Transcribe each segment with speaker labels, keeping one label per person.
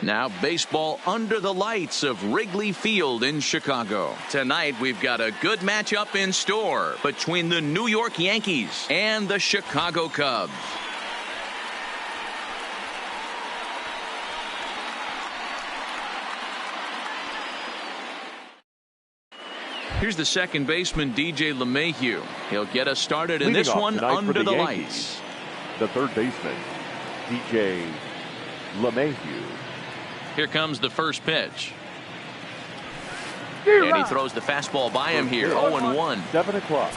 Speaker 1: Now baseball under the lights of Wrigley Field in Chicago. Tonight we've got a good matchup in store between the New York Yankees and the Chicago Cubs. Here's the second baseman, DJ LeMahieu. He'll get us started in this one under the lights.
Speaker 2: The third baseman, DJ LeMahieu.
Speaker 1: Here comes the first pitch. And he throws the fastball by him here. 0-1.
Speaker 2: 7 o'clock.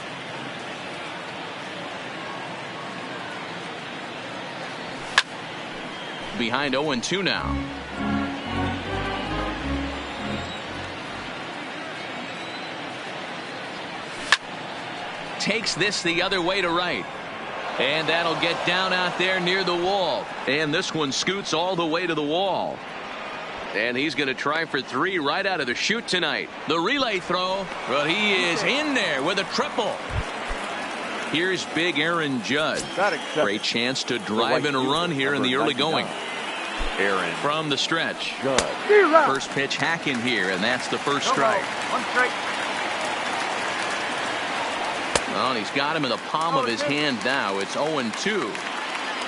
Speaker 1: Behind 0-2 now. Takes this the other way to right. And that'll get down out there near the wall. And this one scoots all the way to the wall. And he's going to try for 3 right out of the chute tonight. The relay throw, but he is in there with a triple. Here's big Aaron Judge. Great chance to drive in a run here in the early going.
Speaker 2: Aaron
Speaker 1: from the stretch.
Speaker 2: Judge.
Speaker 1: First pitch hack in here, and that's the first strike.
Speaker 3: One strike.
Speaker 1: Well, he's got him in the palm of his hand now. It's 0-2.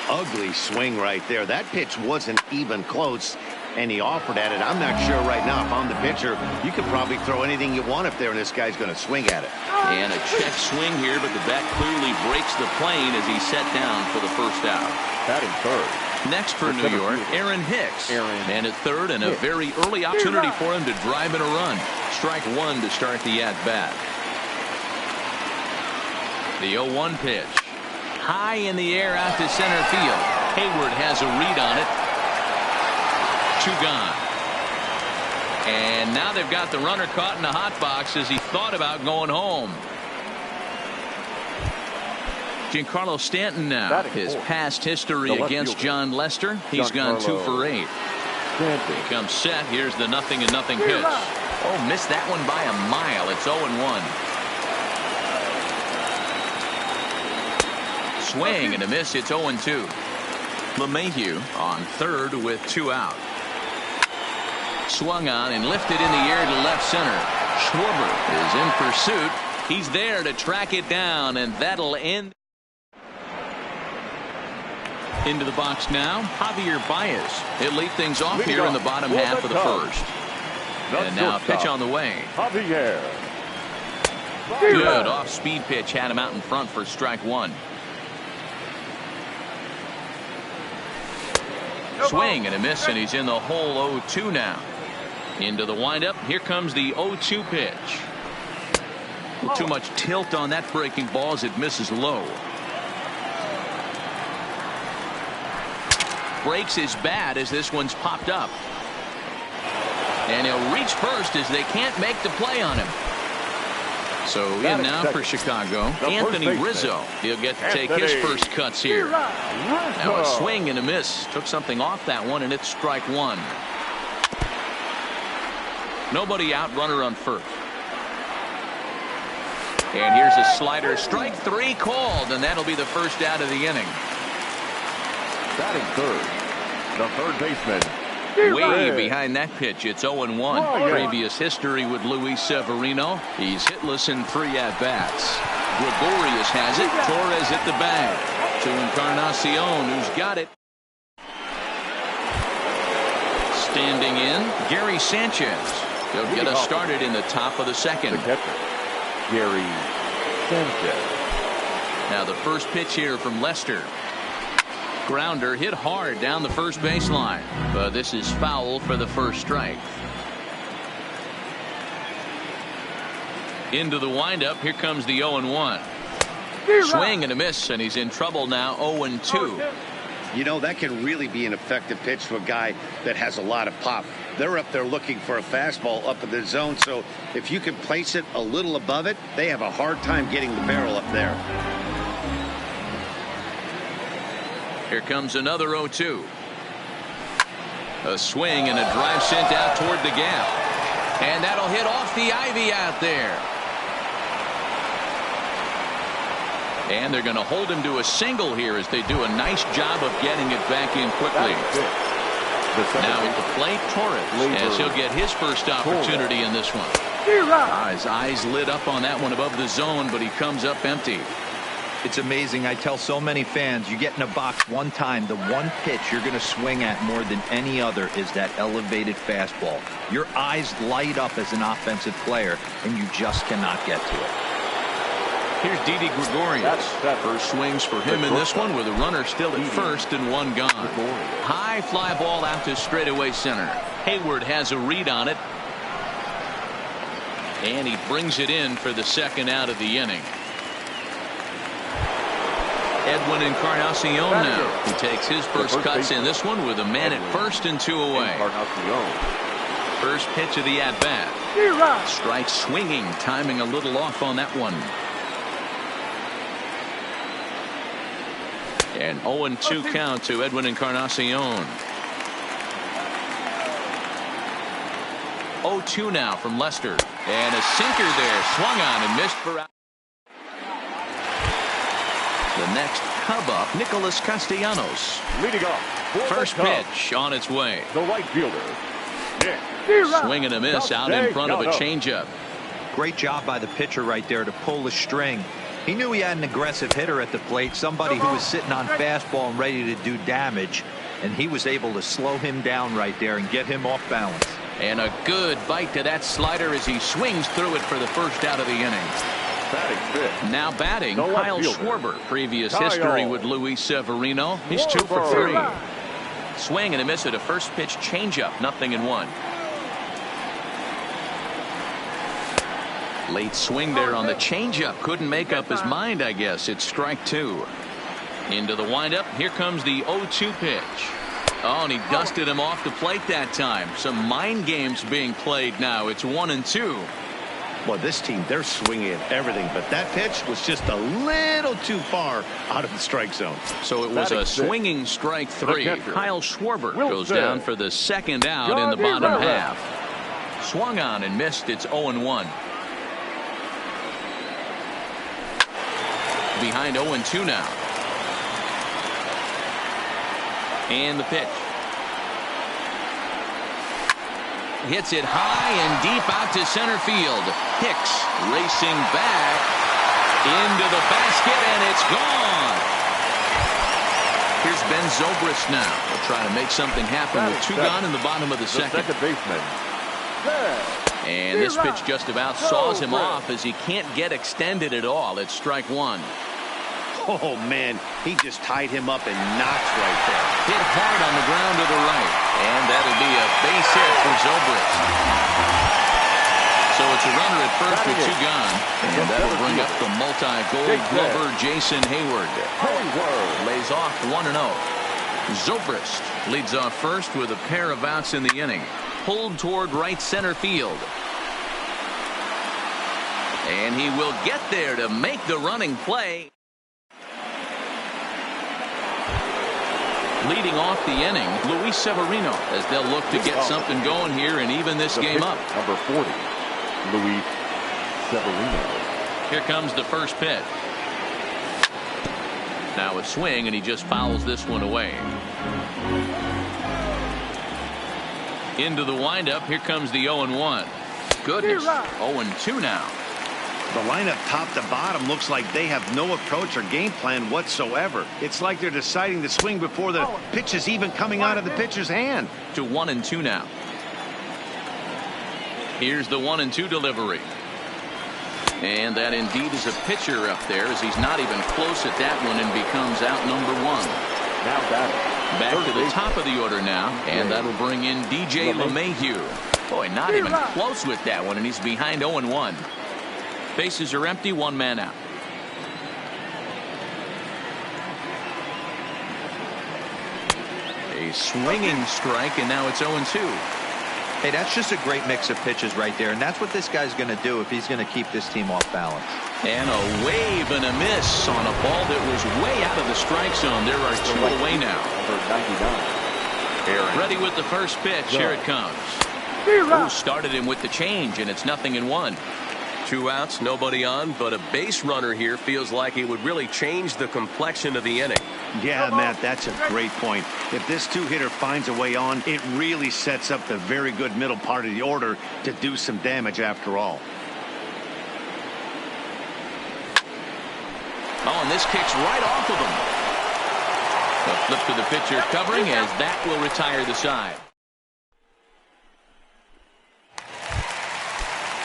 Speaker 4: Ugly swing right there. That pitch wasn't even close, and he offered at it. I'm not sure right now if I'm the pitcher. You could probably throw anything you want up there, and this guy's going to swing at it.
Speaker 1: And a check swing here, but the bat clearly breaks the plane as he's set down for the first out.
Speaker 2: Batting third.
Speaker 1: Next for New York, Aaron Hicks. And at third, and a very early opportunity for him to drive in a run. Strike one to start the at-bat. The 0-1 pitch. High in the air out to center field. Hayward has a read on it. 2 gone. And now they've got the runner caught in the hot box as he thought about going home. Giancarlo Stanton now. His past history against John Lester. He's gone 2 for 8. He comes set. Here's the 0-0 pitch. Oh, missed that one by a mile. It's 0-1. Swing and a miss. It's 0-2. LeMahieu on third with 2 out. Swung on and lifted in the air to left center. Schwarber is in pursuit. He's there to track it down, and that'll end. Into the box now, Javier Baez. He'll lead things off here in the bottom half of the first. And now a pitch on the way.
Speaker 2: Javier.
Speaker 1: Good off-speed pitch. Had him out in front for strike 1. Swing and a miss, and he's in the hole. 0-2 now. Into the windup. Here comes the 0-2 pitch. Too much tilt on that breaking ball as it misses low. Breaks his bat as this one's popped up. And he'll reach first as they can't make the play on him. So in now for Chicago, Anthony Rizzo. He'll get to take his first cuts here. Now a swing and a miss. Took something off that one, and it's strike 1. Nobody out, runner on first. And here's a slider. Strike 3 called, and that'll be the first out of the inning.
Speaker 2: Batting third, the third baseman.
Speaker 1: Way behind that pitch. It's 0-1. Previous history with Luis Severino. He's hitless in 3 at-bats. Gregorius has it. Torres at the bag. To Encarnacion, who's got it. Standing in, Gary Sanchez. He'll get us started in the top of the second.
Speaker 2: The catcher, Gary Sanchez.
Speaker 1: Now the first pitch here from Lester. Grounder hit hard down the first baseline, but this is foul for the first strike. Into the windup. Here comes the 0-1. Swing and a miss, and he's in trouble now. 0-2.
Speaker 4: You know, that can really be an effective pitch to a guy that has a lot of pop. They're up there looking for a fastball up in the zone, so if you can place it a little above it, they have a hard time getting the barrel up there.
Speaker 1: Here comes another 0-2. A swing and a drive sent out toward the gap. And that'll hit off the ivy out there. And they're going to hold him to a single here as they do a nice job of getting it back in quickly. Now at the plate, Torres, as he'll get his first opportunity in this one. His eyes lit up on that one above the zone, but he comes up empty.
Speaker 3: It's amazing. I tell so many fans, you get in a box one time, the one pitch you're going to swing at more than any other is that elevated fastball. Your eyes light up as an offensive player, and you just cannot get to it.
Speaker 1: Here's Didi Gregorius. First swings for him in this one with a runner still at first and one gone. High fly ball out to straightaway center. Hayward has a read on it. And he brings it in for the second out of the inning. Edwin Encarnacion now. He takes his first cuts in this one with a man at first and 2 away. First pitch of the at-bat. Strike swinging, timing a little off on that one. And 0-2 count to Edwin Encarnacion. 0-2 now from Lester. And a sinker there. Swung on and missed for out. The next Cub up, Nicholas Castellanos.
Speaker 2: Leading off.
Speaker 1: First pitch on its way.
Speaker 2: The right fielder.
Speaker 1: Swing and a miss out in front of a changeup.
Speaker 3: Great job by the pitcher right there to pull the string. He knew he had an aggressive hitter at the plate, somebody who was sitting on fastball and ready to do damage, and he was able to slow him down right there and get him off balance.
Speaker 1: And a good bite to that slider as he swings through it for the first out of the inning.
Speaker 2: Batting fifth.
Speaker 1: Now batting,
Speaker 2: The left
Speaker 1: Kyle
Speaker 2: fielder.
Speaker 1: Schwarber. Previous
Speaker 2: Kyle.
Speaker 1: history with Luis Severino. He's 2 for 3. Swing and a miss at a first pitch changeup. 0-1. Late swing there on the changeup. Couldn't make up his mind, I guess. It's strike 2. Into the windup. Here comes the 0-2 pitch. Oh, and he dusted him off the plate that time. Some mind games being played now. It's 1-2.
Speaker 4: Well, this team, they're swinging at everything, but that pitch was just a little too far out of the strike zone.
Speaker 1: So it was a swinging strike 3. Kyle Schwarber goes down for the second out in the bottom half. Swung on and missed. It's 0-1. Behind 0-2 now. And the pitch. Hits it high and deep out to center field. Hicks racing back into the basket, and it's gone. Here's Ben Zobrist now. They'll try to make something happen with 2 gone in the bottom of the second.
Speaker 2: Second baseman.
Speaker 1: And this pitch just about saws him off as he can't get extended at all. It's strike 1.
Speaker 4: Oh, man, he just tied him up and knocked right there.
Speaker 1: Hit hard on the ground to the right. And that'll be a base hit for Zobrist. So it's a runner at first with 2 gone. And that'll bring up the multi-gold glover Jason Hayward. Lays off 1-0. Zobrist leads off first with a pair of outs in the inning. Pulled toward right center field. And he will get there to make the running play. Leading off the inning, Luis Severino, as they'll look to get something going here and even this game up.
Speaker 2: Number 40, Luis Severino.
Speaker 1: Here comes the first pitch. Now a swing, and he just fouls this one away. Into the windup. Here comes the 0-1. Goodness, 0-2 now.
Speaker 4: The lineup top to bottom looks like they have no approach or game plan whatsoever. It's like they're deciding to swing before the pitch is even coming out of the pitcher's hand.
Speaker 1: To 1-2 now. Here's the 1-2 delivery. And that indeed is a pitcher up there, as he's not even close at that one and becomes out number 1.
Speaker 2: Now batting.
Speaker 1: Back to the top of the order now, and that'll bring in DJ LeMahieu. Boy, not even close with that one, and he's behind 0-1. Bases are empty, 1 man out. A swinging strike, and now it's 0-2.
Speaker 3: Hey, that's just a great mix of pitches right there, and that's what this guy's going to do if he's going to keep this team off balance.
Speaker 1: And a wave and a miss on a ball that was way out of the strike zone. There are 2 away now.
Speaker 2: Number 99.
Speaker 1: Ready with the first pitch. Here it comes. Ooh, started him with the change, and it's 0-1.
Speaker 5: 2 outs, nobody on, but a base runner here feels like it would really change the complexion of the inning.
Speaker 4: Yeah, Matt, that's a great point. If this two-hitter finds a way on, it really sets up the very good middle part of the order to do some damage after all.
Speaker 1: Oh, and this kicks right off of him. A flip to the pitcher covering as that will retire the side.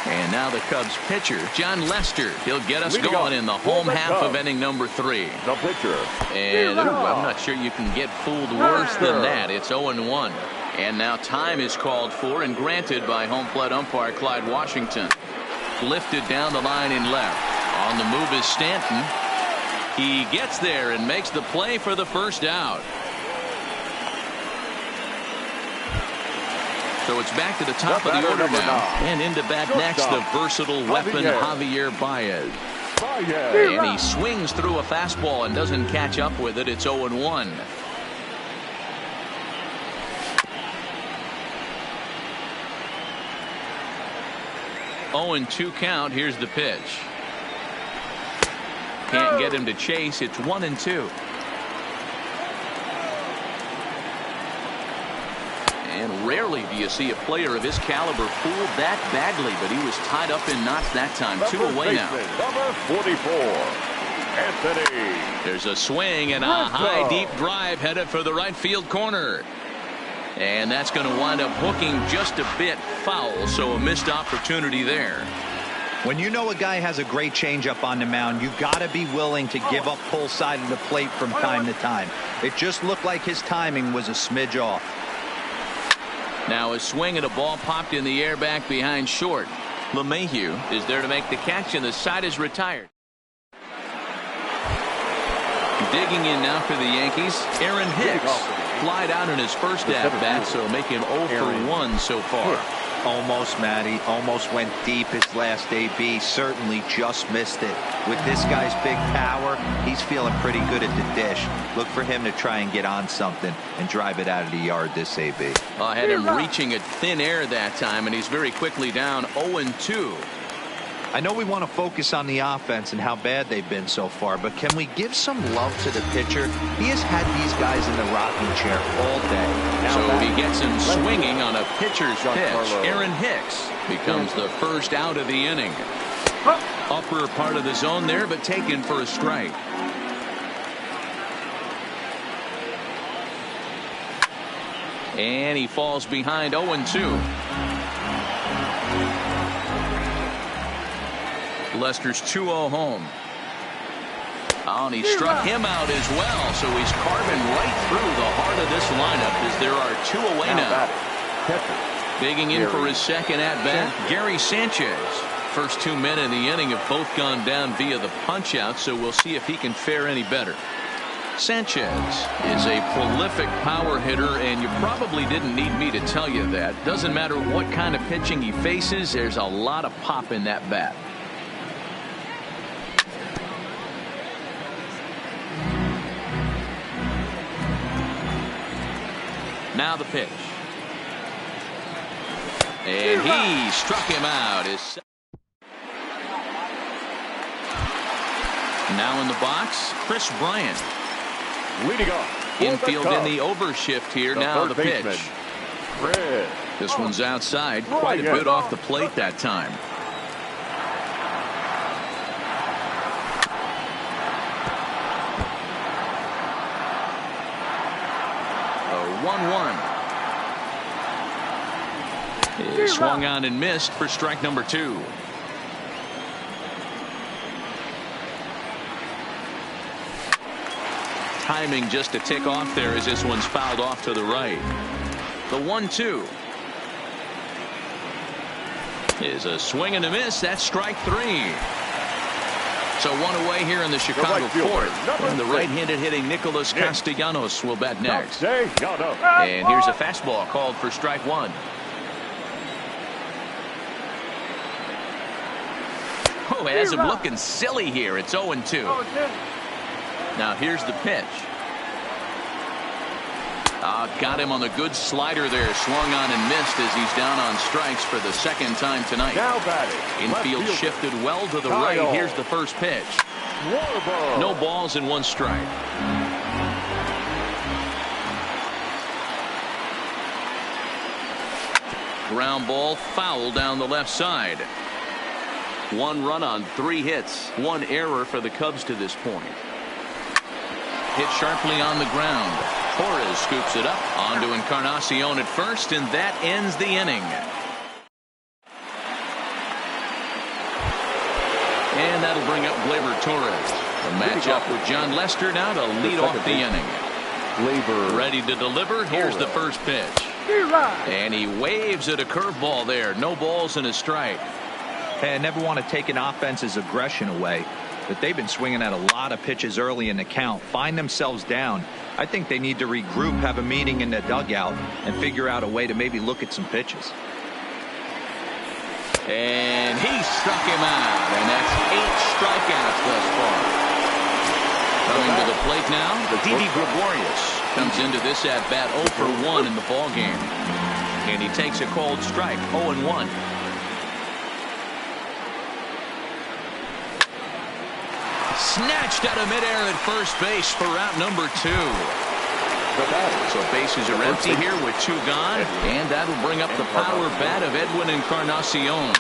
Speaker 1: And now the Cubs pitcher, John Lester. He'll get us going in the home half of inning number 3.
Speaker 2: The pitcher.
Speaker 1: And I'm not sure you can get fooled worse than that. It's 0-1. And now time is called for and granted by home plate umpire Clyde Washington. Lifted down the line in left. On the move is Stanton. He gets there and makes the play for the first out. So it's back to the top of the order now. And into bat next, the versatile weapon, Javier Baez. And he swings through a fastball and doesn't catch up with it. It's 0-1. Oh, 0-2 count. Here's the pitch. Can't get him to chase. It's 1-2. And rarely do you see a player of his caliber fooled that badly, but he was tied up in knots that time. 2 away now.
Speaker 2: Number 44, Anthony.
Speaker 1: There's a swing and a high deep drive headed for the right field corner. And that's going to wind up hooking just a bit foul, so a missed opportunity there.
Speaker 3: When you know a guy has a great changeup on the mound, you got to be willing to give up pull side of the plate from time to time. It just looked like his timing was a smidge off.
Speaker 1: Now a swing and a ball popped in the air back behind short. LeMahieu is there to make the catch, and the side is retired. Digging in now for the Yankees, Aaron Hicks. Flied out in his first at-bat, so make him 0 for 1 so far.
Speaker 3: Almost, Matty. Almost went deep his last AB. Certainly just missed it. With this guy's big power, he's feeling pretty good at the dish. Look for him to try and get on something and drive it out of the yard this AB.
Speaker 1: I had him reaching at thin air that time, and he's very quickly down 0-2.
Speaker 3: I know we want to focus on the offense and how bad they've been so far, but can we give some love to the pitcher? He has had these guys in the rocking chair all day.
Speaker 1: So he gets him swinging on a pitcher's pitch. Aaron Hicks becomes the first out of the inning. Upper part of the zone there, but taken for a strike. And he falls behind 0-2. Lester's 2-0 home. Oh, and he struck him out as well, so he's carving right through the heart of this lineup as there are 2 away now. Digging in for his second at-bat, Gary Sanchez. First 2 men in the inning have both gone down via the punch-out, so we'll see if he can fare any better. Sanchez is a prolific power hitter, and you probably didn't need me to tell you that. Doesn't matter what kind of pitching he faces, there's a lot of pop in that bat. Now the pitch. And he struck him out. Now in the box, Chris Bryant.
Speaker 2: Leading off.
Speaker 1: Infield in the overshift here. Now the pitch. This one's outside. Quite a bit off the plate that time. A 1-1. He swung on and missed for strike number 2. Timing just a tick off there as this one's fouled off to the right. The 1-2 is a swing and a miss. That's strike 3. So 1 away here in the Chicago fourth. And the right-handed hitting Nicholas Castellanos will bat next. And here's a fastball called for strike 1. Oh, it has him looking silly here. It's 0-2. Now here's the pitch. Got him on the good slider there. Swung on and missed as he's down on strikes for the second time tonight.
Speaker 2: Now batting.
Speaker 1: Infield shifted well to the right. Here's the first pitch. No balls and 1 strike. Ground ball foul down the left side. 1 run on 3 hits. 1 error for the Cubs to this point. Hit sharply on the ground. Torres scoops it up onto Encarnacion at first, and that ends the inning. And that'll bring up Gleyber Torres. The matchup with John Lester now to lead off the inning. Gleyber ready to deliver. Here's the first pitch. And he waves at a curveball there. No balls and a strike.
Speaker 3: Hey, I never want to take an offense's aggression away, but they've been swinging at a lot of pitches early in the count. Find themselves down. I think they need to regroup, have a meeting in the dugout, and figure out a way to maybe look at some pitches.
Speaker 1: And he struck him out, and that's 8 strikeouts thus far. Coming to the plate now, Didi Gregorius comes into this at bat 0 for 1 in the ball game, and he takes a cold strike, 0-1. Snatched out of midair at first base for out number 2. So bases are empty here with 2 gone, and that'll bring up the power bat of Edwin Encarnacion.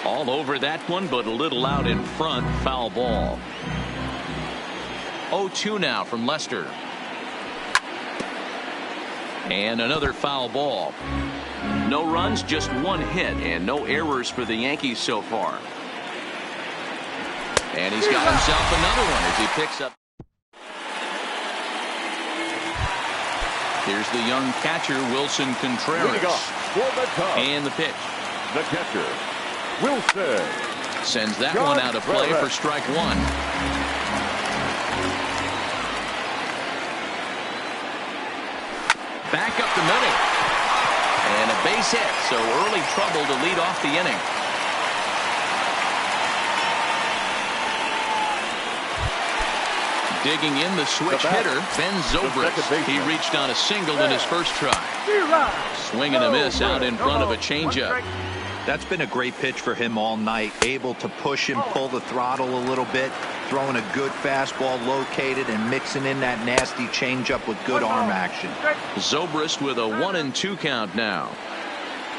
Speaker 1: All over that one, but a little out in front. Foul ball. 0-2 now from Lester. And another foul ball. No runs, just 1 hit, and no errors for the Yankees so far. And he's got himself another one as he picks up. Here's the young catcher, Wilson Contreras. And the pitch.
Speaker 2: The catcher, Wilson.
Speaker 1: Sends that one out of play for strike 1. Back up the middle. And a base hit, so early trouble to lead off the inning. Digging in the switch hitter, Ben Zobrist. He reached on a single in his first try. Swing and a miss out in front of a changeup.
Speaker 3: That's been a great pitch for him all night. Able to push and pull the throttle a little bit. Throwing a good fastball located and mixing in that nasty changeup with good arm action.
Speaker 1: Zobrist with a 1-2 count now.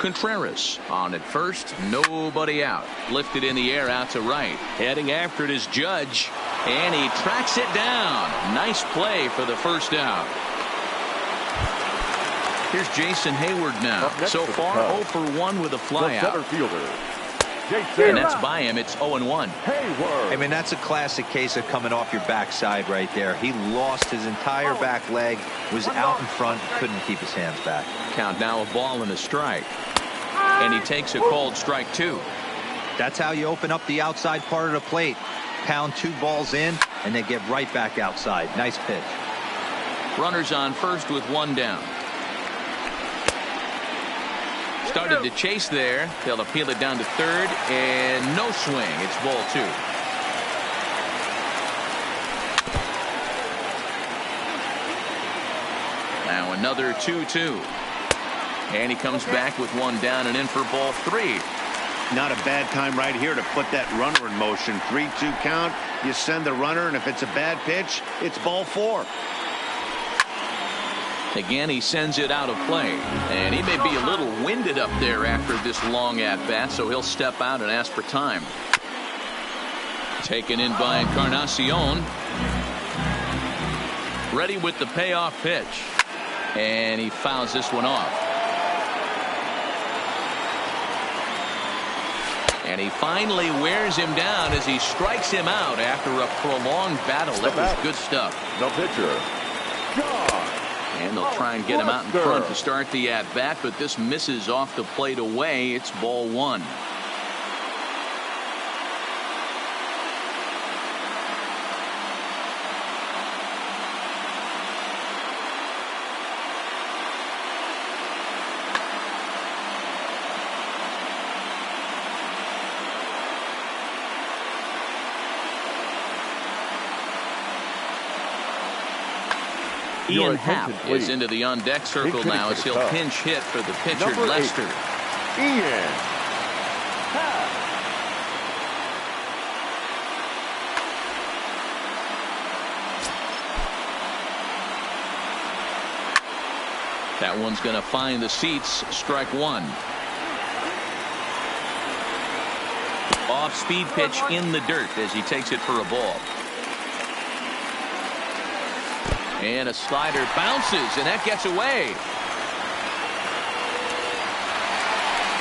Speaker 1: Contreras on at first. Nobody out. Lifted in the air out to right. Heading after it is Judge. And he tracks it down. Nice play for the first out. Here's Jason Hayward now. So far 0 for 1 with a fly out. And that's by him. It's 0-1.
Speaker 3: I mean, that's a classic case of coming off your backside right there. He lost his entire back leg, was out in front, couldn't keep his hands back.
Speaker 1: Count now a ball and a strike. And he takes a called strike 2.
Speaker 3: That's how you open up the outside part of the plate. Pound 2 balls in, and they get right back outside. Nice pitch.
Speaker 1: Runners on first with 1 down. Started to chase there. They'll appeal it down to third, and no swing. It's ball 2. Now another 2-2. And he comes back with 1 down and in for ball 3.
Speaker 4: Not a bad time right here to put that runner in motion. 3-2 count. You send the runner, and if it's a bad pitch, it's ball 4.
Speaker 1: Again, he sends it out of play. And he may be a little winded up there after this long at-bat, so he'll step out and ask for time. Taken in by Encarnacion. Ready with the payoff pitch. And he fouls this one off. And he finally wears him down as he strikes him out after a prolonged battle. That was good stuff.
Speaker 2: The pitcher, John.
Speaker 1: And they'll try and get him out in front to start the at-bat, but this misses off the plate away. It's ball 1. Ian Happ is into the on-deck circle now as he'll pinch hit for the pitcher, Lester.
Speaker 2: Ian Happ.
Speaker 1: That one's going to find the seats. Strike one. Off-speed pitch in the dirt as he takes it for a ball. And a slider bounces, and that gets away.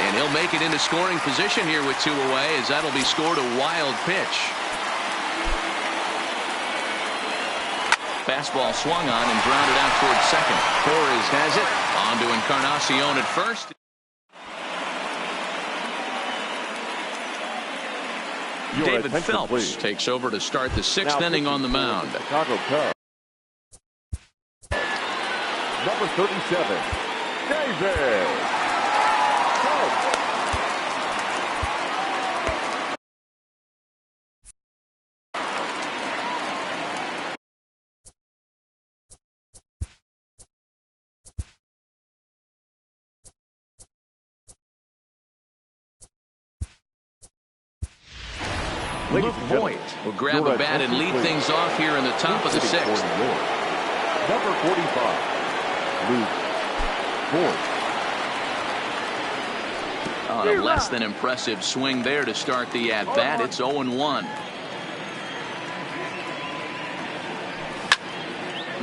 Speaker 1: And he'll make it into scoring position here with 2 away, as that'll be scored a wild pitch. Fastball swung on and grounded out towards second. Torres has it. On to Encarnacion at first. David Phelps please. Takes over to start the 6th inning on the mound.
Speaker 2: Chicago Cubs. Number 37, David.
Speaker 1: Luke Voigt will grab a bat and lead things off here in the top of the 6th.
Speaker 2: Number 45, Luke Voigt.
Speaker 1: On a less than impressive swing there to start the at-bat. It's 0-1.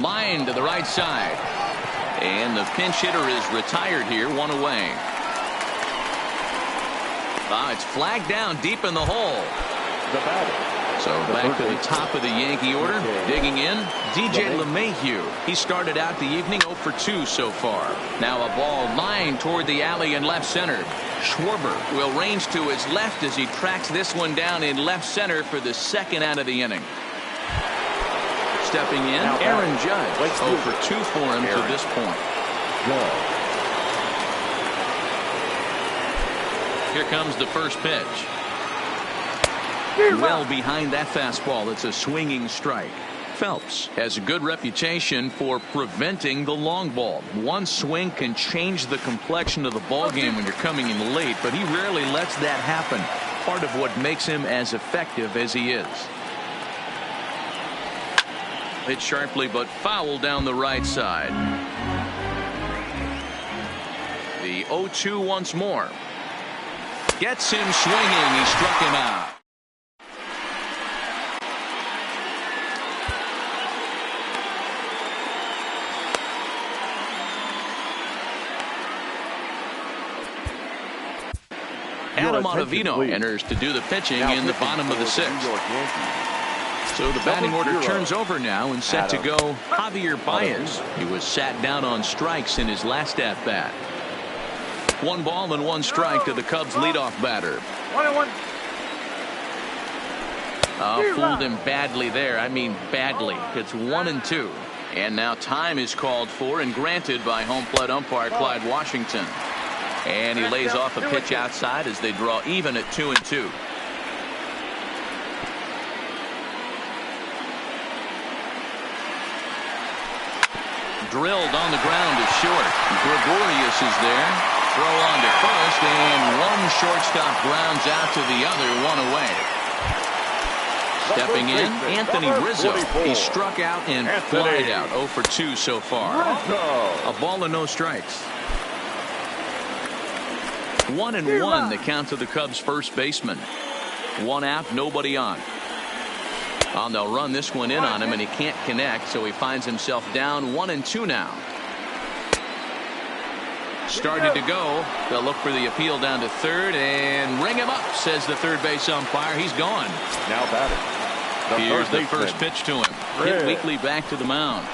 Speaker 1: Line to the right side. And the pinch hitter is retired here, 1 away. It's flagged down deep in the hole. So back to the top of the Yankee order. Digging in, DJ LeMahieu. He started out the evening 0 for 2 so far. Now a ball lined toward the alley in left center. Schwarber will range to his left as he tracks this one down in left center for the 2nd out of the inning. Stepping in, Aaron Judge. 0 for 2 for him to this point. Here comes the first pitch. Well behind that fastball. It's a swinging strike. Phelps has a good reputation for preventing the long ball. One swing can change the complexion of the ball game when you're coming in late, but he rarely lets that happen. Part of what makes him as effective as he is. Hit sharply but foul down the right side. The 0-2 once more. Gets him swinging. He struck him out. Adam Ottavino enters to do the pitching in the bottom of the 6th. So the batting order turns over now and set to go Javier Baez. He was sat down on strikes in his last at-bat. 1 ball and 1 strike to the Cubs leadoff batter.
Speaker 6: 1-1.
Speaker 1: Fooled him badly there. I mean badly. It's 1-2. And now time is called for and granted by home plate umpire Clyde Washington. And he lays off a pitch outside as they draw even at 2-2. Drilled on the ground is short. Gregorius is there. Throw on to first, and one shortstop grounds out to the other, 1 away. Stepping in, Anthony Rizzo. He struck out and flied out. 0 for 2 so far. A ball and no strikes. 1-1 the count to the Cubs first baseman. 1 out, nobody on. They'll run this one in on him, and he can't connect, so he finds himself down 1-2 now. Started to go. They'll look for the appeal down to third and ring him up, says the third base umpire. He's gone.
Speaker 2: Now batting.
Speaker 1: Here's the first pitch to him. Hit weakly back to the mound.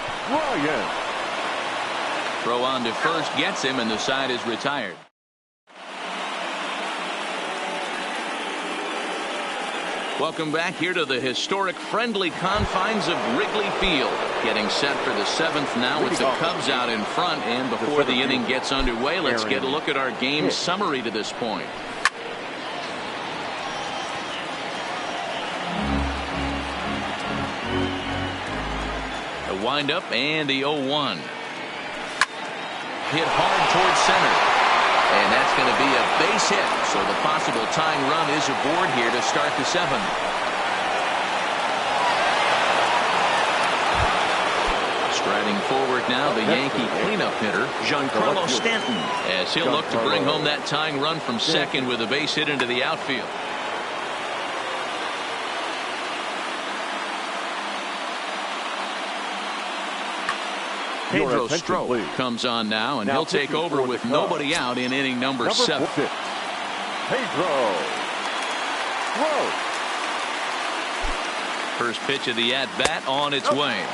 Speaker 1: Throw on to first gets him, and the side is retired. Welcome back here to the historic friendly confines of Wrigley Field. Getting set for the 7th now with the Cubs out in front. And before the inning gets underway, let's get a look at our game summary to this point. The windup and the 0-1. Hit hard towards center. And that's going to be a base hit. So the possible tying run is aboard here to start the 7th. Striding forward now, the Yankee cleanup hitter, Giancarlo Stanton, as he'll look to bring home that tying run from second with a base hit into the outfield. Pedro Strop comes on now, and he'll take over with nobody out in inning number 7.
Speaker 2: Pedro Strop.
Speaker 1: First pitch of the at-bat on its way.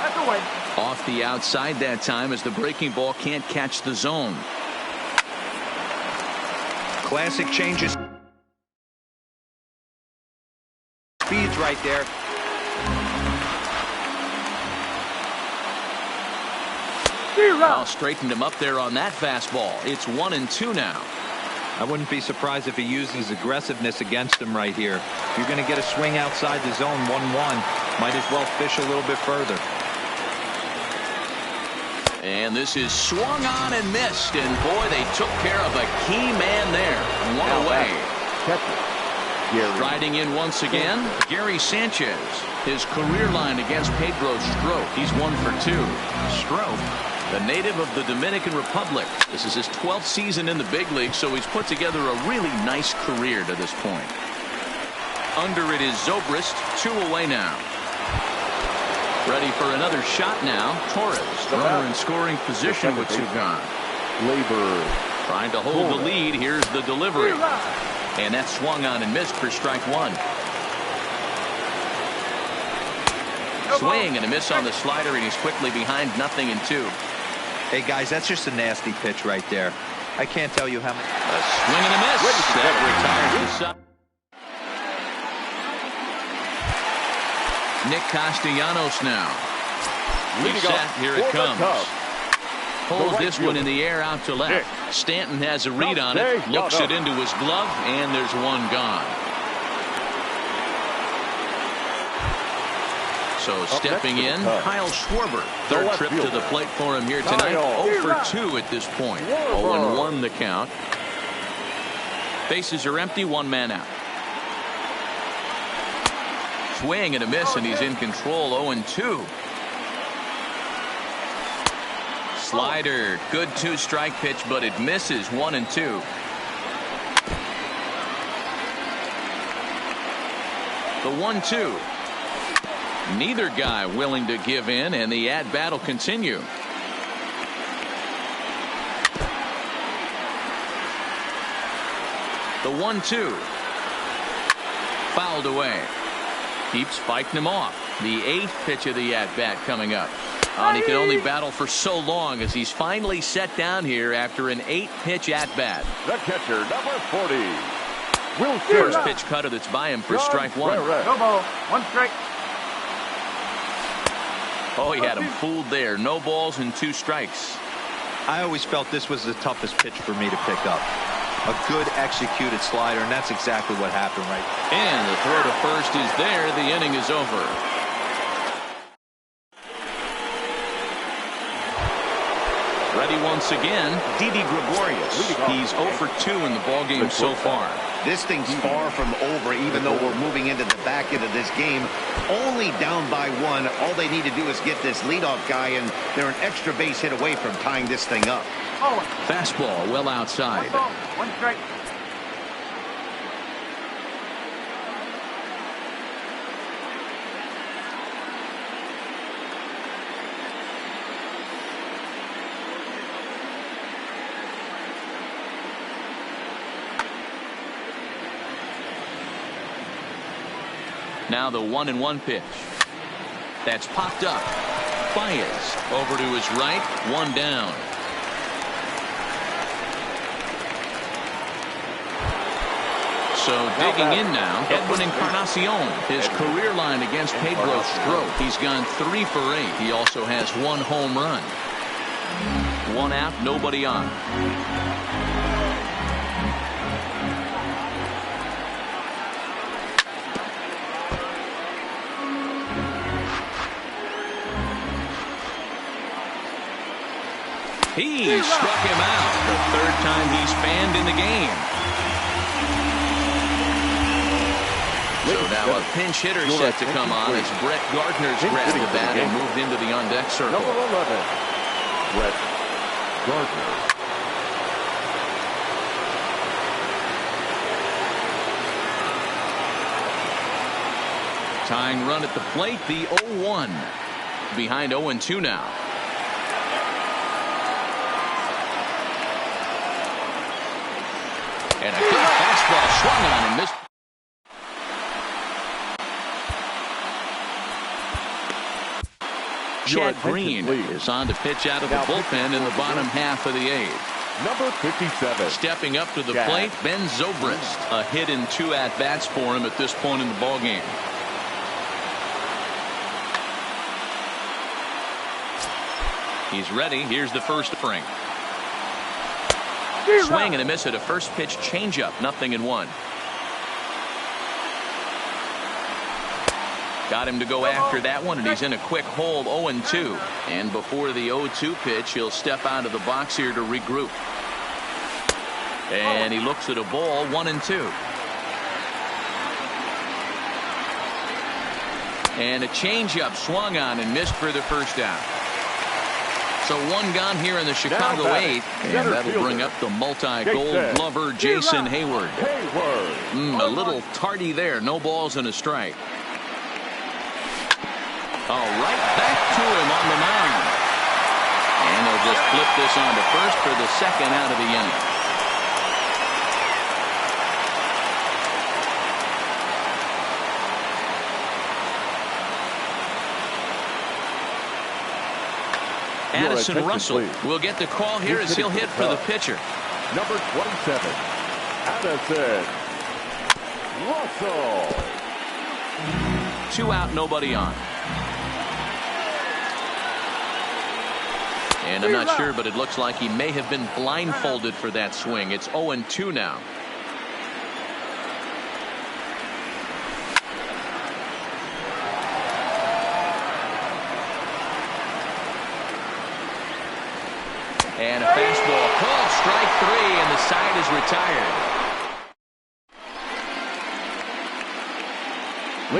Speaker 1: Off the outside that time as the breaking ball can't catch the zone.
Speaker 3: Classic changes. Speeds right there.
Speaker 1: Well, straightened him up there on that fastball. It's 1-2 now.
Speaker 3: I wouldn't be surprised if he uses aggressiveness against him right here. If you're going to get a swing outside the zone 1-1, might as well fish a little bit further.
Speaker 1: And this is swung on and missed. And boy, they took care of a key man there. One away. Striding in once again, Gary Sanchez. His career line against Pedro Strop. He's 1 for 2. Strop, the native of the Dominican Republic. This is his 12th season in the big league, so he's put together a really nice career to this point. Under it is Zobrist, 2 away now. Ready for another shot now. Torres, runner in scoring position with 2 gone.
Speaker 2: Labor
Speaker 1: trying to hold the lead. Here's the delivery. And that swung on and missed for strike 1. Swing and a miss on the slider, and he's quickly behind 0-2.
Speaker 3: Hey, guys, that's just a nasty pitch right there. I can't tell you how many.
Speaker 1: A swing and a miss. That retires the sub. Nick Castellanos now. He's set. Here it comes. Pulls this one in the air out to left. Stanton has a read on it. Looks it into his glove, and there's one gone. So stepping in, Kyle Schwarber. Third trip to the plate for him here tonight. 0 for 2 at this point. 0-1 the count. Bases are empty, 1 man out. Swing and a miss, and he's in control. 0-2. Slider, good 2-strike pitch, but it misses. 1-2. The 1-2. Neither guy willing to give in, and the at-bat will continue. The 1-2. Fouled away. Keeps fighting him off. The 8th pitch of the at-bat coming up. And he can only battle for so long as he's finally set down here after an 8-pitch at-bat.
Speaker 2: The catcher, number 40.
Speaker 1: First pitch cutter that's by him for strike 1.
Speaker 6: No ball. 1 strike.
Speaker 1: Oh, he had him fooled there. No balls and 2 strikes.
Speaker 3: I always felt this was the toughest pitch for me to pick up. A good executed slider, and that's exactly what happened right there.
Speaker 1: And the throw to first is there. The inning is over. Ready once again, Didi Gregorius. He's 0 for 2 in the ballgame so far.
Speaker 4: This thing's far from over, even though we're moving into the back end of this game. Only down by 1. All they need to do is get this leadoff guy, and they're an extra base hit away from tying this thing up.
Speaker 1: Fastball well outside.
Speaker 6: 1 strike.
Speaker 1: Now the 1-1 pitch. That's popped up. Baez over to his right. 1 down. So digging in now, Edwin Encarnacion. His career line against Pedro Strop. He's gone 3 for 8. He also has 1 home run. 1 out, nobody on. He struck him out. The third time he's fanned in the game. So now a pinch hitter set to come on as Brett Gardner's grabbed the bat and moved into the on-deck circle.
Speaker 2: Number 11, Brett Gardner.
Speaker 1: Tying run at the plate, the 0-1. Behind 0-2 now. And a good fastball swung on and missed. Chad Green is on to pitch out of the bullpen in the bottom half of the eighth.
Speaker 2: Number 57.
Speaker 1: Stepping up to the plate, Ben Zobrist. A hit in 2 at-bats for him at this point in the ballgame. He's ready. Here's the first frame. Swing and a miss at a first pitch changeup. 0-1. Got him to go after that one, and he's in a quick hole. 0-2. And before the 0-2 pitch, he'll step out of the box here to regroup. And he looks at a ball. 1-2. And a changeup swung on and missed for the first out. So one gone here in the Chicago eighth, and that'll bring up the multi-gold glover Jason Hayward. A little tardy there. No balls and a strike. Oh, right back to him on the mound. And they'll just flip this on to first for the second out of the inning. Addison Russell will get the call here as he'll hit for the pitcher.
Speaker 2: Number 27, Addison Russell.
Speaker 1: 2 out, nobody on. And I'm not sure, but it looks like he may have been blindfolded for that swing. It's 0-2 now. And a fastball called strike 3, and the side is retired.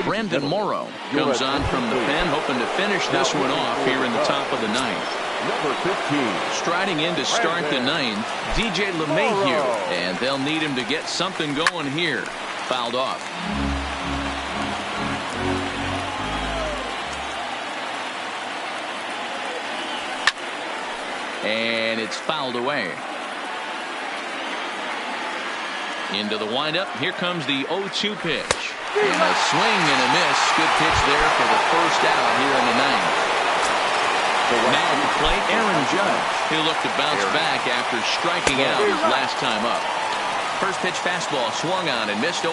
Speaker 1: Brandon Morrow comes on from the pen, hoping to finish this one off here in the top of the ninth.
Speaker 2: Number 15.
Speaker 1: Striding in to start the ninth, DJ LeMahieu, and they'll need him to get something going here. Fouled off. And it's fouled away. Into the windup. Here comes the 0-2 pitch. And a swing and a miss. Good pitch there for the first out here in the ninth. Now at the plate, Aaron Judge. He'll look to bounce back after striking out his last time up. First pitch fastball swung on and missed. 0-1.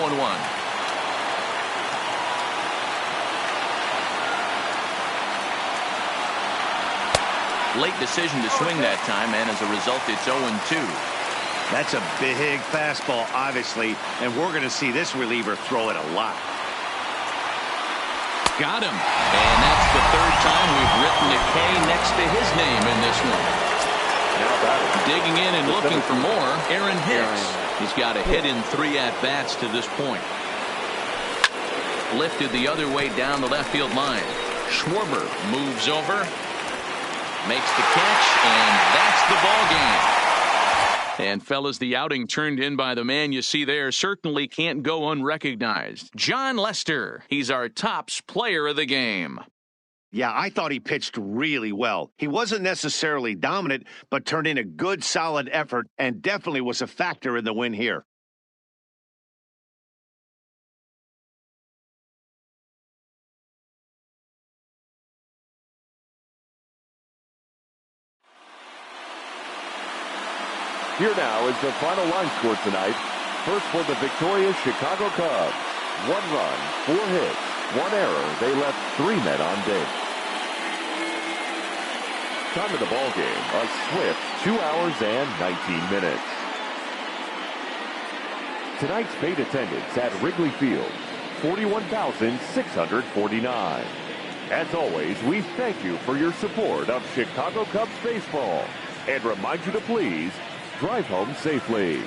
Speaker 1: Late decision to swing that time, and as a result, it's 0-2.
Speaker 4: That's a big fastball, obviously, and we're going to see this reliever throw it a lot.
Speaker 1: Got him. And that's the third time we've written a K next to his name in this one. Digging in and looking for more, Aaron Hicks. He's got a hit in 3 at-bats to this point. Lifted the other way down the left field line. Schwarber moves over. Makes the catch, and that's the ball game. And fellas, the outing turned in by the man you see there certainly can't go unrecognized. John Lester. He's our tops player of the game.
Speaker 4: Yeah, I thought he pitched really well. He wasn't necessarily dominant, but turned in a good, solid effort and definitely was a factor in the win here.
Speaker 2: Here now is the final line score tonight. First for the victorious Chicago Cubs. 1 run, 4 hits, 1 error. They left 3 men on base. Time of the ball game, a swift 2 hours and 19 minutes. Tonight's paid attendance at Wrigley Field, 41,649. As always, we thank you for your support of Chicago Cubs baseball. and remind you to please drive home safely.